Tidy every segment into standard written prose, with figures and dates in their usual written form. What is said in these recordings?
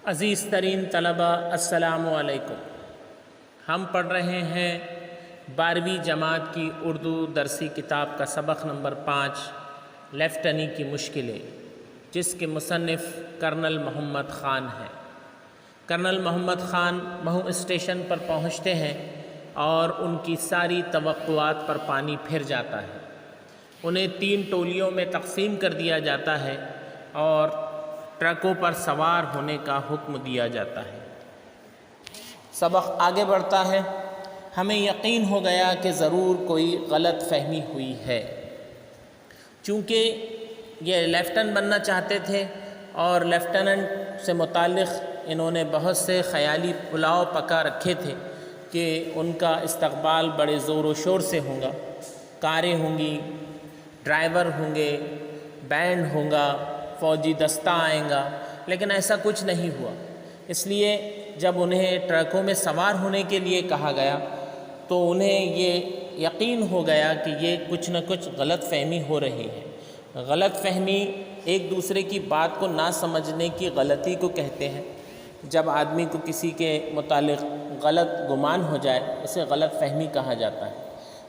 عزیز ترین طلبہ السلام علیکم۔ ہم پڑھ رہے ہیں 12ویں جماعت کی اردو درسی کتاب کا سبق نمبر 5 لیفٹنی کی مشکلیں، جس کے مصنف کرنل محمد خان ہیں۔ کرنل محمد خان مہو اسٹیشن پر پہنچتے ہیں اور ان کی ساری توقعات پر پانی پھر جاتا ہے۔ انہیں 3 ٹولیوں میں تقسیم کر دیا جاتا ہے اور ٹرکوں پر سوار ہونے کا حکم دیا جاتا ہے۔ سبق آگے بڑھتا ہے۔ ہمیں یقین ہو گیا کہ ضرور کوئی غلط فہمی ہوئی ہے، چونکہ یہ لیفٹنٹ بننا چاہتے تھے اور لیفٹننٹ سے متعلق انہوں نے بہت سے خیالی پلاؤ پکا رکھے تھے کہ ان کا استقبال بڑے زور و شور سے ہوگا، کاریں ہوں گی، ڈرائیور ہوں گے، بینڈ ہوگا، فوجی دستہ آئیں گا، لیکن ایسا کچھ نہیں ہوا۔ اس لیے جب انہیں ٹرکوں میں سوار ہونے کے لیے کہا گیا تو انہیں یہ یقین ہو گیا کہ یہ کچھ نہ کچھ غلط فہمی ہو رہی ہے۔ غلط فہمی ایک دوسرے کی بات کو نہ سمجھنے کی غلطی کو کہتے ہیں۔ جب آدمی کو کسی کے متعلق غلط گمان ہو جائے اسے غلط فہمی کہا جاتا ہے۔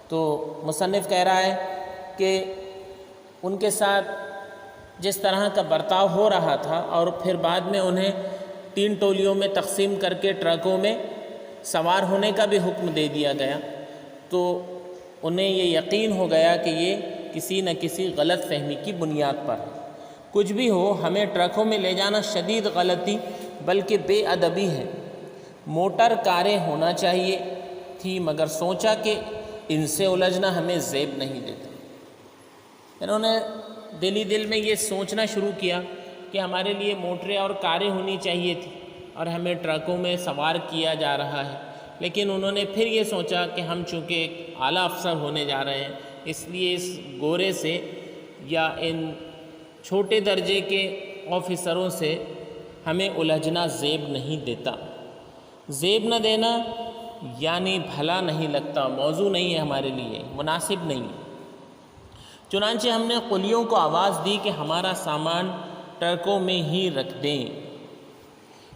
تو مصنف کہہ رہا ہے کہ ان کے ساتھ جس طرح کا برتاؤ ہو رہا تھا اور پھر بعد میں انہیں 3 ٹولیوں میں تقسیم کر کے ٹرکوں میں سوار ہونے کا بھی حکم دے دیا گیا، تو انہیں یہ یقین ہو گیا کہ یہ کسی نہ کسی غلط فہمی کی بنیاد پر ہے۔ کچھ بھی ہو، ہمیں ٹرکوں میں لے جانا شدید غلطی بلکہ بے ادبی ہے۔ موٹر کاریں ہونا چاہیے تھی، مگر سوچا کہ ان سے الجھنا ہمیں زیب نہیں دیتا۔ انہوں نے دل میں یہ سوچنا شروع کیا کہ ہمارے لیے موٹریں اور کاریں ہونی چاہیے تھی اور ہمیں ٹرکوں میں سوار کیا جا رہا ہے، لیکن انہوں نے پھر یہ سوچا کہ ہم چونکہ ایک اعلیٰ افسر ہونے جا رہے ہیں، اس لیے اس گورے سے یا ان چھوٹے درجے کے آفیسروں سے ہمیں الجھنا زیب نہیں دیتا۔ زیب نہ دینا یعنی بھلا نہیں لگتا، موضوع نہیں ہے ہمارے لیے، مناسب نہیں ہے۔ چنانچہ ہم نے قلیوں کو آواز دی کہ ہمارا سامان ٹرکوں میں ہی رکھ دیں۔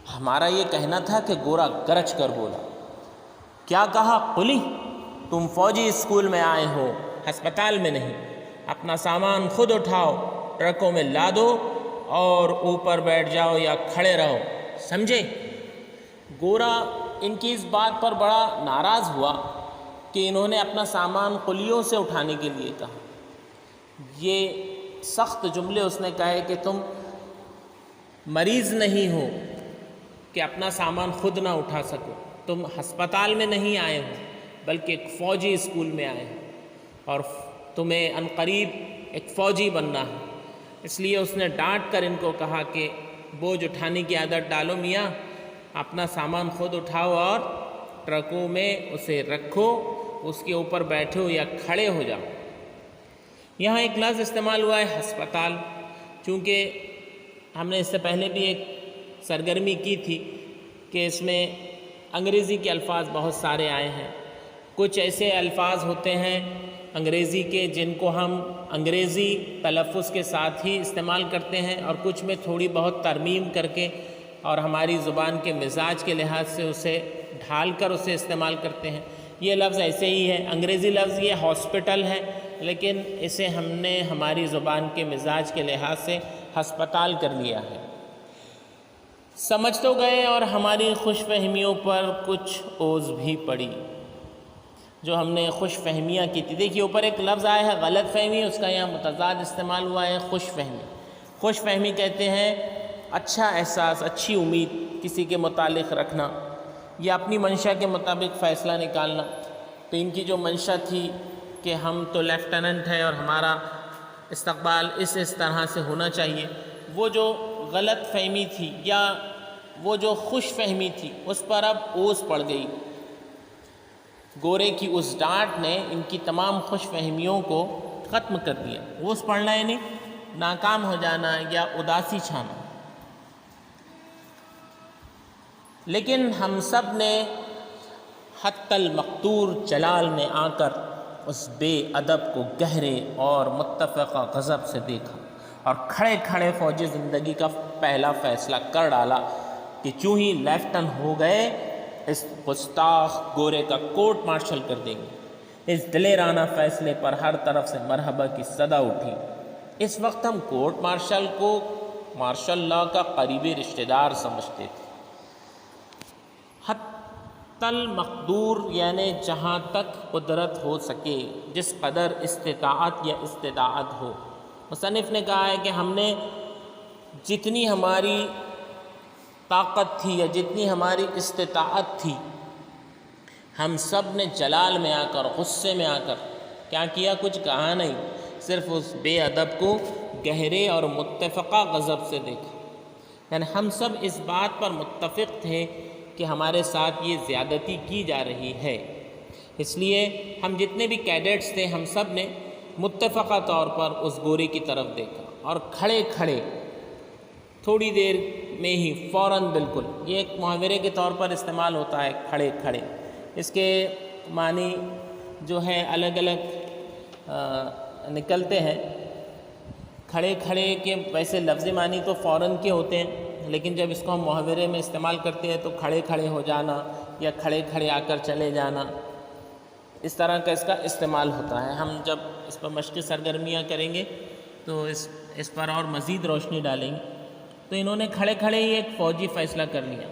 ہمارا یہ کہنا تھا کہ گورا گرج کر بولا، کیا کہا قلی؟ تم فوجی اسکول میں آئے ہو، ہسپتال میں نہیں۔ اپنا سامان خود اٹھاؤ، ٹرکوں میں لادو اور اوپر بیٹھ جاؤ یا کھڑے رہو، سمجھے؟ گورا ان کی اس بات پر بڑا ناراض ہوا کہ انہوں نے اپنا سامان قلیوں سے اٹھانے کے لیے کہا۔ یہ سخت جملے اس نے کہے کہ تم مریض نہیں ہو کہ اپنا سامان خود نہ اٹھا سکو، تم ہسپتال میں نہیں آئے ہو بلکہ ایک فوجی اسکول میں آئے ہو اور تمہیں عنقریب ایک فوجی بننا ہے۔ اس لیے اس نے ڈانٹ کر ان کو کہا کہ بوجھ اٹھانے کی عادت ڈالو میاں، اپنا سامان خود اٹھاؤ اور ٹرکوں میں اسے رکھو، اس کے اوپر بیٹھو یا کھڑے ہو جاؤ۔ یہاں ایک لفظ استعمال ہوا ہے ہسپتال، چونکہ ہم نے اس سے پہلے بھی ایک سرگرمی کی تھی کہ اس میں انگریزی کے الفاظ بہت سارے آئے ہیں۔ کچھ ایسے الفاظ ہوتے ہیں انگریزی کے جن کو ہم انگریزی تلفظ کے ساتھ ہی استعمال کرتے ہیں اور کچھ میں تھوڑی بہت ترمیم کر کے اور ہماری زبان کے مزاج کے لحاظ سے اسے ڈھال کر اسے استعمال کرتے ہیں۔ یہ لفظ ایسے ہی ہے، انگریزی لفظ یہ ہاسپٹل ہے، لیکن اسے ہم نے ہماری زبان کے مزاج کے لحاظ سے ہسپتال کر لیا ہے۔ سمجھ تو گئے اور ہماری خوش فہمیوں پر کچھ اوز بھی پڑی جو ہم نے خوش فہمیاں کی تھی۔ دیکھیے اوپر ایک لفظ آیا ہے غلط فہمی، اس کا یہاں متضاد استعمال ہوا ہے خوش فہمی۔ خوش فہمی کہتے ہیں اچھا احساس، اچھی امید کسی کے متعلق رکھنا یا اپنی منشا کے مطابق فیصلہ نکالنا۔ تو ان کی جو منشا تھی کہ ہم تو لیفٹننٹ ہیں اور ہمارا استقبال اس طرح سے ہونا چاہیے، وہ جو غلط فہمی تھی یا وہ جو خوش فہمی تھی اس پر اب اوس پڑ گئی۔ گورے کی اس ڈانٹ نے ان کی تمام خوش فہمیوں کو ختم کر دیا۔ اوس پڑنا یعنی ناکام ہو جانا یا اداسی چھانا۔ لیکن ہم سب نے حق المقتور جلال میں آ کر اس بے ادب کو گہرے اور متفقہ غضب سے دیکھا اور کھڑے کھڑے فوجی زندگی کا پہلا فیصلہ کر ڈالا کہ چوں ہی لیفٹن ہو گئے اس گستاخ گورے کا کورٹ مارشل کر دیں گے۔ اس دلیرانہ فیصلے پر ہر طرف سے مرحبا کی صدا اٹھی۔ اس وقت ہم کورٹ مارشل کو مارشل لا کا قریبی رشتہ دار سمجھتے تھے۔ حتی المقدور یعنی جہاں تک قدرت ہو سکے، جس قدر استطاعت یا استطاعت ہو۔ مصنف نے کہا ہے کہ ہم نے جتنی ہماری طاقت تھی یا جتنی ہماری استطاعت تھی، ہم سب نے جلال میں آ کر، غصے میں آ کر کیا کیا؟ کچھ کہا نہیں، صرف اس بے ادب کو گہرے اور متفقہ غضب سے دیکھا۔ یعنی ہم سب اس بات پر متفق تھے کہ ہمارے ساتھ یہ زیادتی کی جا رہی ہے، اس لیے ہم جتنے بھی کیڈٹس تھے ہم سب نے متفقہ طور پر اس گورے کی طرف دیکھا اور کھڑے کھڑے تھوڑی دیر میں ہی فوراً، بالکل یہ ایک محاورے کے طور پر استعمال ہوتا ہے کھڑے کھڑے، اس کے معنی جو ہے الگ الگ نکلتے ہیں۔ کھڑے کھڑے کے ویسے لفظی معنی تو فوراً کے ہوتے ہیں، لیکن جب اس کو ہم محاورے میں استعمال کرتے ہیں تو کھڑے کھڑے ہو جانا یا کھڑے کھڑے آ کر چلے جانا، اس طرح کا اس کا استعمال ہوتا ہے۔ ہم جب اس پر مشقی سرگرمیاں کریں گے تو اس پر اور مزید روشنی ڈالیں گے۔ تو انہوں نے کھڑے کھڑے ہی ایک فوجی فیصلہ کر لیا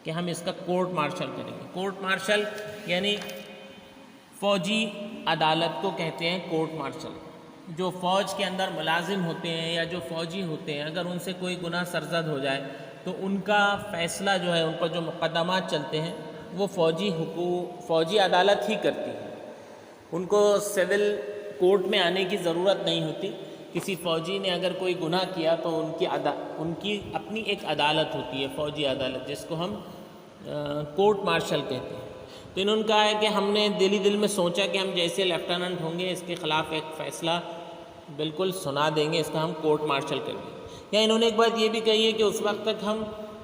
کہ ہم اس کا کورٹ مارشل کریں گے۔ کورٹ مارشل یعنی فوجی عدالت کو کہتے ہیں کورٹ مارشل۔ جو فوج کے اندر ملازم ہوتے ہیں یا جو فوجی ہوتے ہیں، اگر ان سے کوئی گناہ سرزد ہو جائے تو ان کا فیصلہ جو ہے، ان پر جو مقدمات چلتے ہیں وہ فوجی عدالت ہی کرتی ہے۔ ان کو سول کورٹ میں آنے کی ضرورت نہیں ہوتی۔ کسی فوجی نے اگر کوئی گناہ کیا تو ان کی اپنی ایک عدالت ہوتی ہے، فوجی عدالت، جس کو ہم کورٹ مارشل کہتے ہیں۔ تو انہوں نے کہا ہے کہ ہم نے دل میں سوچا کہ ہم جیسے لیفٹیننٹ ہوں گے اس کے خلاف ایک فیصلہ بالکل سنا دیں گے، اس کا ہم کورٹ مارشل کر دیں گے۔ یا انہوں نے ایک بات یہ بھی کہی ہے کہ اس وقت تک ہم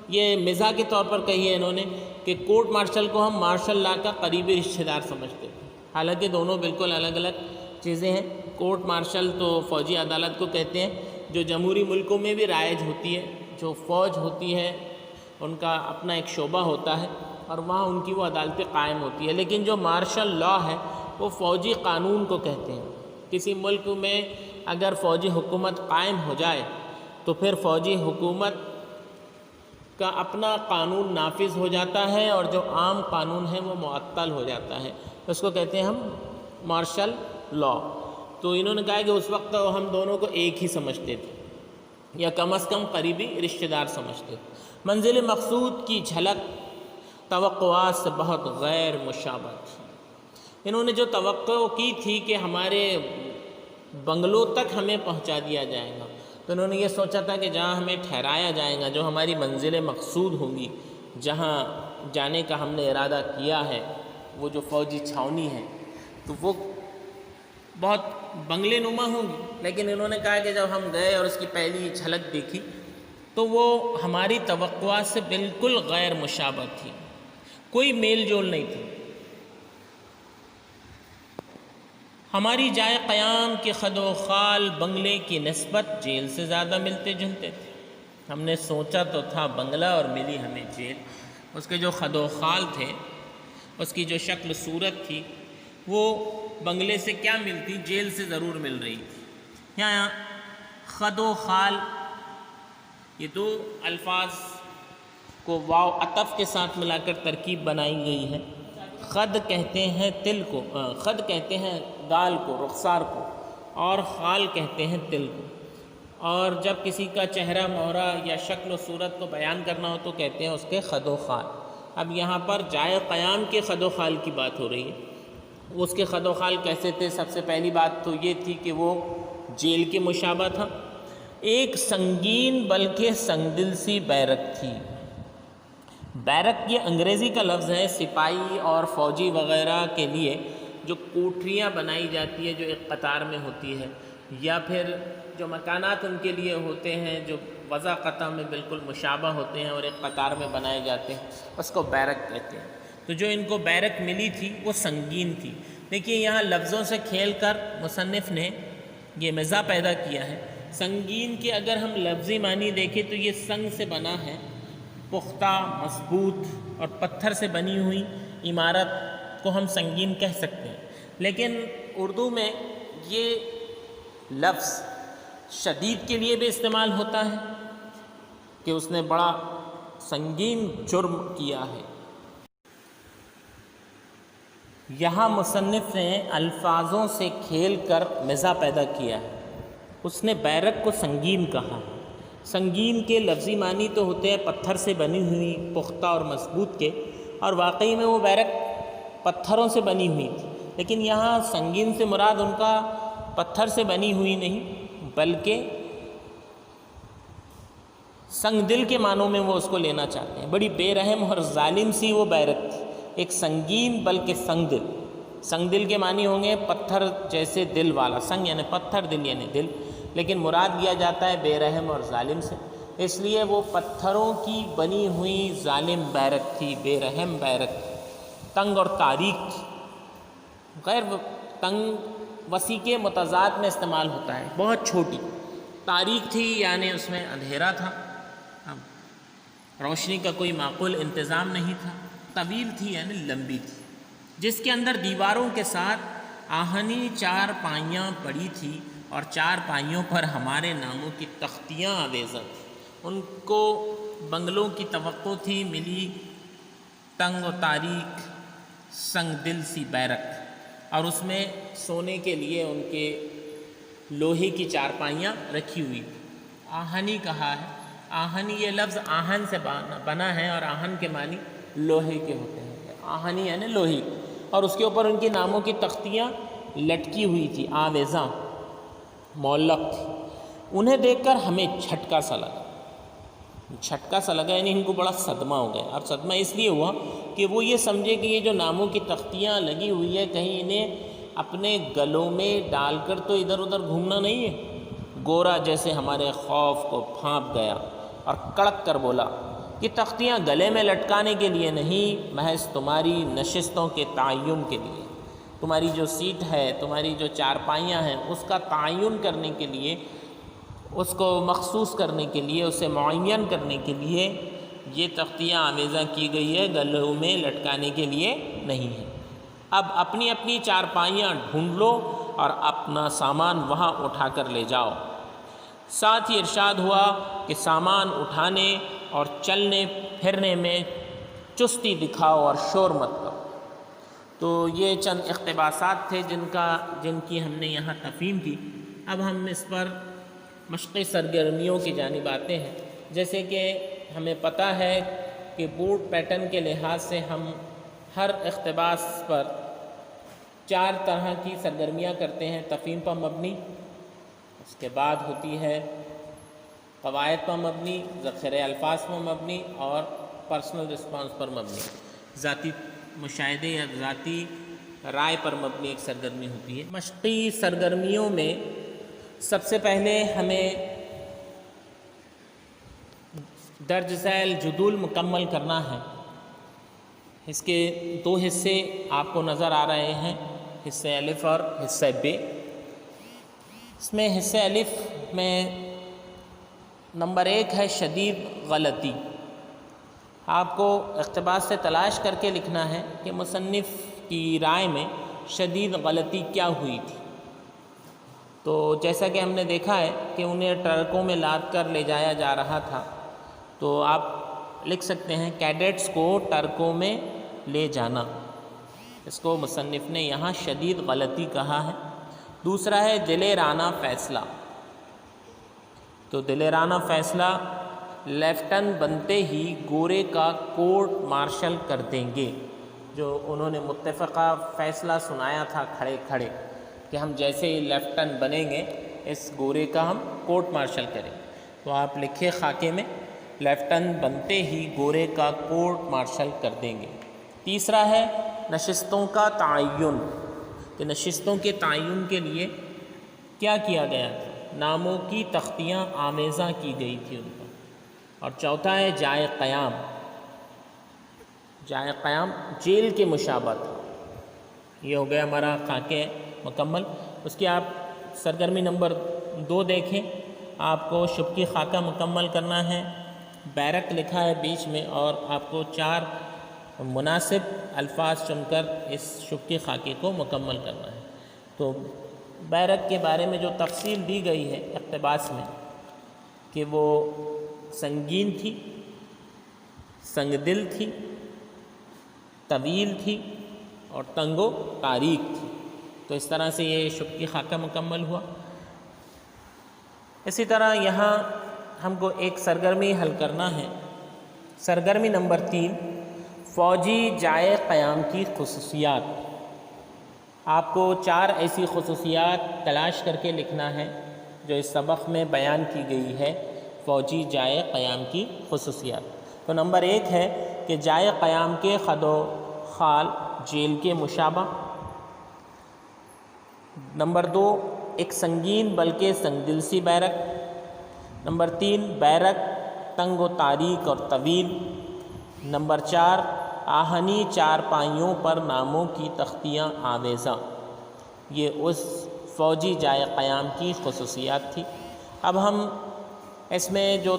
یہ مزاح کے طور پر کہی ہے انہوں نے کہ کورٹ مارشل کو ہم مارشل لا کا قریبی رشتہ دار سمجھتے تھے، حالانکہ دونوں بالکل الگ الگ چیزیں ہیں۔ کورٹ مارشل تو فوجی عدالت کو کہتے ہیں جو جمہوری ملکوں میں بھی رائج ہوتی ہے، جو فوج ہوتی ہے ان کا اپنا ایک شعبہ ہوتا ہے اور وہاں ان کی وہ عدالتیں قائم ہوتی ہے۔ لیکن جو مارشل لا ہے وہ فوجی قانون کو کہتے ہیں۔ کسی ملک میں اگر فوجی حکومت قائم ہو جائے تو پھر فوجی حکومت کا اپنا قانون نافذ ہو جاتا ہے اور جو عام قانون ہے وہ معطل ہو جاتا ہے، اس کو کہتے ہیں ہم مارشل لا۔ تو انہوں نے کہا کہ اس وقت ہم دونوں کو ایک ہی سمجھتے تھے یا کم از کم قریبی رشتہ دار سمجھتے تھے۔ منزل مقصود کی جھلک توقعات سے بہت غیر مشابہ تھی۔ انہوں نے جو توقع کی تھی کہ ہمارے بنگلوں تک ہمیں پہنچا دیا جائے گا، تو انہوں نے یہ سوچا تھا کہ جہاں ہمیں ٹھہرایا جائے گا، جو ہماری منزل مقصود ہوں گی، جہاں جانے کا ہم نے ارادہ کیا ہے، وہ جو فوجی چھاونی ہے، تو وہ بہت بنگلے نما ہوں گی۔ لیکن انہوں نے کہا کہ جب ہم گئے اور اس کی پہلی جھلک دیکھی تو وہ ہماری توقعات سے بالکل غیر مشابہ تھی، کوئی میل جول نہیں تھی۔ ہماری جائے قیام کے خد و خال بنگلے کی نسبت جیل سے زیادہ ملتے جلتے تھے۔ ہم نے سوچا تو تھا بنگلہ اور ملی ہمیں جیل۔ اس کے جو خد و خال تھے، اس کی جو شکل صورت تھی، وہ بنگلے سے کیا ملتی، جیل سے ضرور مل رہی تھی۔ یہاں خد و خال یہ دو الفاظ کو واو عطف کے ساتھ ملا کر ترکیب بنائی گئی ہے۔ خد کہتے ہیں تل کو، خد کہتے ہیں گال کو، رخسار کو، اور خال کہتے ہیں تل کو۔ اور جب کسی کا چہرہ مہرہ یا شکل و صورت کو بیان کرنا ہو تو کہتے ہیں اس کے خد و خال۔ اب یہاں پر جائے قیام کے خد و خال کی بات ہو رہی ہے۔ اس کے خد و خال کیسے تھے؟ سب سے پہلی بات تو یہ تھی کہ وہ جیل کے مشابہ تھا۔ ایک سنگین بلکہ سنگدل سی بیرک تھی۔ بیرک یہ انگریزی کا لفظ ہے، سپاہی اور فوجی وغیرہ کے لیے جو کوٹریاں بنائی جاتی ہے جو ایک قطار میں ہوتی ہے، یا پھر جو مکانات ان کے لیے ہوتے ہیں جو وضع قطع میں بالکل مشابہ ہوتے ہیں اور ایک قطار میں بنائے جاتے ہیں، اس کو بیرک کہتے ہیں۔ تو جو ان کو بیرک ملی تھی وہ سنگین تھی۔ دیکھیے یہاں لفظوں سے کھیل کر مصنف نے یہ مزاح پیدا کیا ہے۔ سنگین کے اگر ہم لفظی معنی دیکھیں تو یہ سنگ سے بنا ہے پختہ، مضبوط اور پتھر سے بنی ہوئی عمارت کو ہم سنگین کہہ سکتے ہیں، لیکن اردو میں یہ لفظ شدید کے لیے بھی استعمال ہوتا ہے کہ اس نے بڑا سنگین جرم کیا ہے۔ یہاں مصنف نے الفاظوں سے کھیل کر مزاح پیدا کیا ہے۔ اس نے بیرک کو سنگین کہا ہے۔ سنگین کے لفظی معنی تو ہوتے ہیں پتھر سے بنی ہوئی، پختہ اور مضبوط کے، اور واقعی میں وہ بیرک پتھروں سے بنی ہوئی تھی، لیکن یہاں سنگین سے مراد ان کا پتھر سے بنی ہوئی نہیں بلکہ سنگ دل کے معنوں میں وہ اس کو لینا چاہتے ہیں۔ بڑی بے رحم اور ظالم سی وہ بیرک تھی، ایک سنگین بلکہ سنگ دل۔ سنگ دل کے معنی ہوں گے پتھر جیسے دل والا، سنگ یعنی پتھر، دل یعنی دل، لیکن مراد لیا جاتا ہے بے رحم اور ظالم سے، اس لیے وہ پتھروں کی بنی ہوئی ظالم بیرک تھی، بے رحم بیرک تھی، تنگ اور تاریک تھی۔ غیر تنگ وسیع کے متضاد میں استعمال ہوتا ہے، بہت چھوٹی۔ تاریک تھی یعنی اس میں اندھیرا تھا، روشنی کا کوئی معقول انتظام نہیں تھا۔ طویل تھی یعنی لمبی تھی، جس کے اندر دیواروں کے ساتھ آہنی چار پائیاں پڑی تھی اور چار پائیوں پر ہمارے ناموں کی تختیاں آویزاں تھیں۔ ان کو بنگلوں کی توقع تھی، ملی تنگ و تاریک سنگ دل سی بیرک، اور اس میں سونے کے لیے ان کے لوہے کی چارپائیاں رکھی ہوئی تھیں۔ آہنی کہا ہے، آہنی یہ لفظ آہن سے بنا ہے اور آہن کے معنی لوہے کے ہوتے ہیں، آہنی یعنی لوہی، اور اس کے اوپر ان کے ناموں کی تختیاں لٹکی ہوئی تھی، آویزاں معلق تھی۔ انہیں دیکھ کر ہمیں جھٹکا سا لگا یعنی ان کو بڑا صدمہ ہو گیا، اور صدمہ اس لیے ہوا کہ وہ یہ سمجھے کہ یہ جو ناموں کی تختیاں لگی ہوئی ہے کہیں انہیں اپنے گلوں میں ڈال کر تو ادھر ادھر گھومنا نہیں ہے۔ گورا جیسے ہمارے خوف کو پھانپ گیا اور کڑک کر بولا، یہ تختیاں گلے میں لٹکانے کے لیے نہیں، محض تمہاری نشستوں کے تعین کے لیے، تمہاری جو سیٹ ہے، تمہاری جو چارپائیاں ہیں، اس کا تعین کرنے کے لیے، اس کو مخصوص کرنے کے لیے، اسے معین کرنے کے لیے یہ تختیاں آویزاں کی گئی ہے، گلوں میں لٹکانے کے لیے نہیں ہے۔ اب اپنی اپنی چارپائیاں ڈھونڈ لو اور اپنا سامان وہاں اٹھا کر لے جاؤ۔ ساتھ ہی ارشاد ہوا کہ سامان اٹھانے اور چلنے پھرنے میں چستی دکھاؤ اور شور مت کرو۔ تو یہ چند اقتباسات تھے جن کی ہم نے یہاں تفہیم کی۔ اب ہم اس پر مشقی سرگرمیوں کی جانب آتے ہیں۔ جیسے کہ ہمیں پتہ ہے کہ بورڈ پیٹرن کے لحاظ سے ہم ہر اقتباس پر 4 طرح کی سرگرمیاں کرتے ہیں: تفہیم پر مبنی، اس کے بعد ہوتی ہے قواعد پر مبنی، ذخیرہ الفاظ پر مبنی، اور پرسنل رسپانس پر مبنی، ذاتی مشاہدے یا ذاتی رائے پر مبنی ایک سرگرمی ہوتی ہے۔ مشقی سرگرمیوں میں سب سے پہلے ہمیں درج ذیل جدول مکمل کرنا ہے۔ اس کے 2 حصے آپ کو نظر آ رہے ہیں، حصہ الف اور حصہ ب۔ اس میں حصہ الف میں نمبر 1 ہے شدید غلطی۔ آپ کو اقتباس سے تلاش کر کے لکھنا ہے کہ مصنف کی رائے میں شدید غلطی کیا ہوئی تھی۔ تو جیسا کہ ہم نے دیکھا ہے کہ انہیں ٹرکوں میں لاد کر لے جایا جا رہا تھا، تو آپ لکھ سکتے ہیں کیڈٹس کو ٹرکوں میں لے جانا۔ اس کو مصنف نے یہاں شدید غلطی کہا ہے۔ دوسرا ہے دلیرانہ فیصلہ۔ تو دلیرانہ فیصلہ، لیفٹن بنتے ہی گورے کا کورٹ مارشل کر دیں گے۔ جو انہوں نے متفقہ فیصلہ سنایا تھا کھڑے کھڑے کہ ہم جیسے ہی لیفٹن بنیں گے اس گورے کا ہم کورٹ مارشل کریں، تو آپ لکھے خاکے میں لیفٹن بنتے ہی گورے کا کورٹ مارشل کر دیں گے۔ تیسرا ہے نشستوں کا تعین، کہ نشستوں کے تعین کے لیے کیا کیا گیا تھا؟ ناموں کی تختیاں آمیزاں کی گئی تھی ان پر۔ اور چوتھا ہے جائے قیام۔ جائے قیام جیل کے مشابہ تھا۔ یہ ہو گیا ہمارا خاکے مکمل۔ اس کی آپ سرگرمی نمبر 2 دیکھیں، آپ کو شبکی خاکہ مکمل کرنا ہے، بیرک لکھا ہے بیچ میں، اور آپ کو 4 مناسب الفاظ چن کر اس شبکی خاکے کو مکمل کرنا ہے۔ تو بیرک کے بارے میں جو تفصیل دی گئی ہے اقتباس میں کہ وہ سنگین تھی، سنگ دل تھی، طویل تھی اور تنگ و تاریک تھی۔ تو اس طرح سے یہ شبکی خاکہ مکمل ہوا۔ اسی طرح یہاں ہم کو ایک سرگرمی حل کرنا ہے۔ سرگرمی نمبر 3، فوجی جائے قیام کی خصوصیات۔ آپ کو 4 ایسی خصوصیات تلاش کر کے لکھنا ہے جو اس سبق میں بیان کی گئی ہے، فوجی جائے قیام کی خصوصیات۔ تو نمبر 1 ہے کہ جائے قیام کے خد و خال جیل کے مشابہ۔ نمبر 2، ایک سنگین بلکہ سنگ دل سی بیرک۔ نمبر 3، بیرک تنگ و تاریک اور طویل۔ نمبر 4، آہنی 4 پائیوں پر ناموں کی تختیاں آویزاں۔ یہ اس فوجی جائے قیام کی خصوصیات تھی۔ اب ہم اس میں جو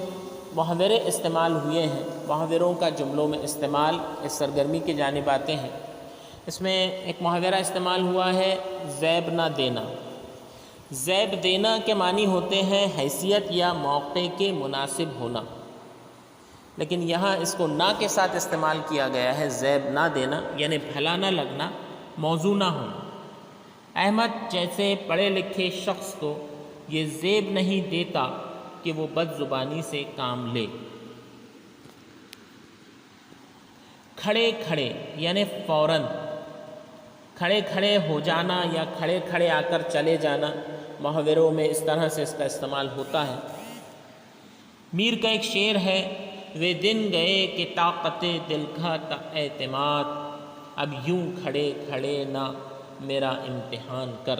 محاورے استعمال ہوئے ہیں، محاوروں کا جملوں میں استعمال اس سرگرمی کی جانب آتے ہیں۔ اس میں ایک محاورہ استعمال ہوا ہے زیب نہ دینا۔ زیب دینا کے معنی ہوتے ہیں حیثیت یا موقع کے مناسب ہونا، لیکن یہاں اس کو نہ کے ساتھ استعمال کیا گیا ہے، زیب نہ دینا یعنی بھلا نہ لگنا، موزوں نہ ہونا۔ احمد جیسے پڑھے لکھے شخص کو یہ زیب نہیں دیتا کہ وہ بد زبانی سے کام لے۔ کھڑے کھڑے یعنی فوراً، کھڑے کھڑے ہو جانا یا کھڑے کھڑے آ کر چلے جانا، محاوروں میں اس طرح سے اس کا استعمال ہوتا ہے۔ میر کا ایک شعر ہے، وہ دن گئے کہ طاقت دل کا تا اعتماد، اب یوں کھڑے کھڑے نہ میرا امتحان کر۔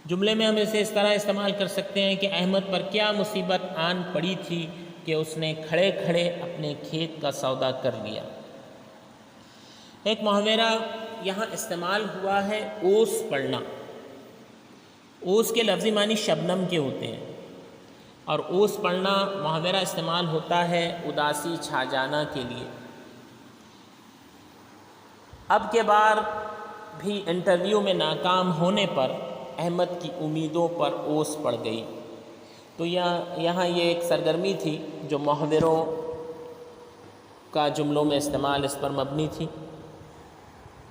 جملے میں ہم اسے اس طرح استعمال کر سکتے ہیں کہ احمد پر کیا مصیبت آن پڑی تھی کہ اس نے کھڑے کھڑے اپنے کھیت کا سودا کر لیا۔ ایک محاورہ یہاں استعمال ہوا ہے اوس پڑنا۔ اوس کے لفظی معنی شبنم کے ہوتے ہیں، اور اوس پڑنا محاورہ استعمال ہوتا ہے اداسی چھا جانا کے لیے۔ اب کے بار بھی انٹرویو میں ناکام ہونے پر احمد کی امیدوں پر اوس پڑ گئی۔ تو یہاں یہ ایک سرگرمی تھی جو محاوروں کا جملوں میں استعمال اس پر مبنی تھی۔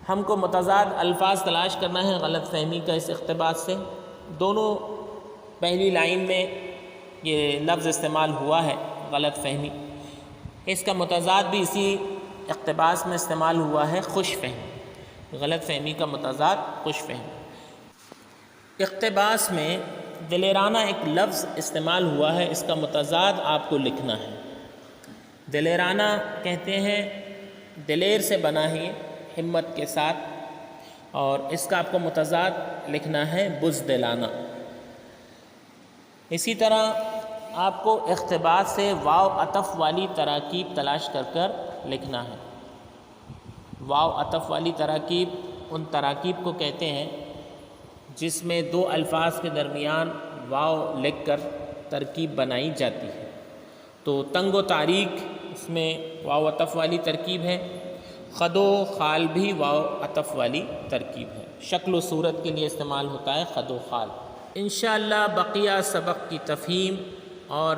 ہم کو متضاد الفاظ تلاش کرنا ہے غلط فہمی کا اس اقتباس سے۔ دونوں پہلی لائن میں یہ لفظ استعمال ہوا ہے غلط فہمی، اس کا متضاد بھی اسی اقتباس میں استعمال ہوا ہے خوش فہمی۔ غلط فہمی کا متضاد خوش فہمی۔ اقتباس میں دلیرانہ ایک لفظ استعمال ہوا ہے، اس کا متضاد آپ کو لکھنا ہے۔ دلیرانہ کہتے ہیں دلیر سے بنا ہے، ہمت کے ساتھ، اور اس کا آپ کو متضاد لکھنا ہے بزدلانہ۔ اسی طرح آپ کو اقتباس سے واو عطف والی تراکیب تلاش کر کر لکھنا ہے۔ واو عطف والی تراکیب ان تراکیب کو کہتے ہیں جس میں 2 الفاظ کے درمیان واو لکھ کر ترکیب بنائی جاتی ہے۔ تو تنگ و تاریک اس میں واو عطف والی ترکیب ہے، خد و خال بھی واو عطف والی ترکیب ہے۔ شکل و صورت کے لیے استعمال ہوتا ہے خد و خال۔ انشاءاللہ بقیہ سبق کی تفہیم اور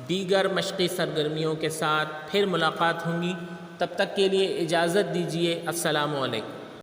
دیگر مشقی سرگرمیوں کے ساتھ پھر ملاقات ہوں گی۔ تب تک کے لیے اجازت دیجیے۔ السلام علیکم۔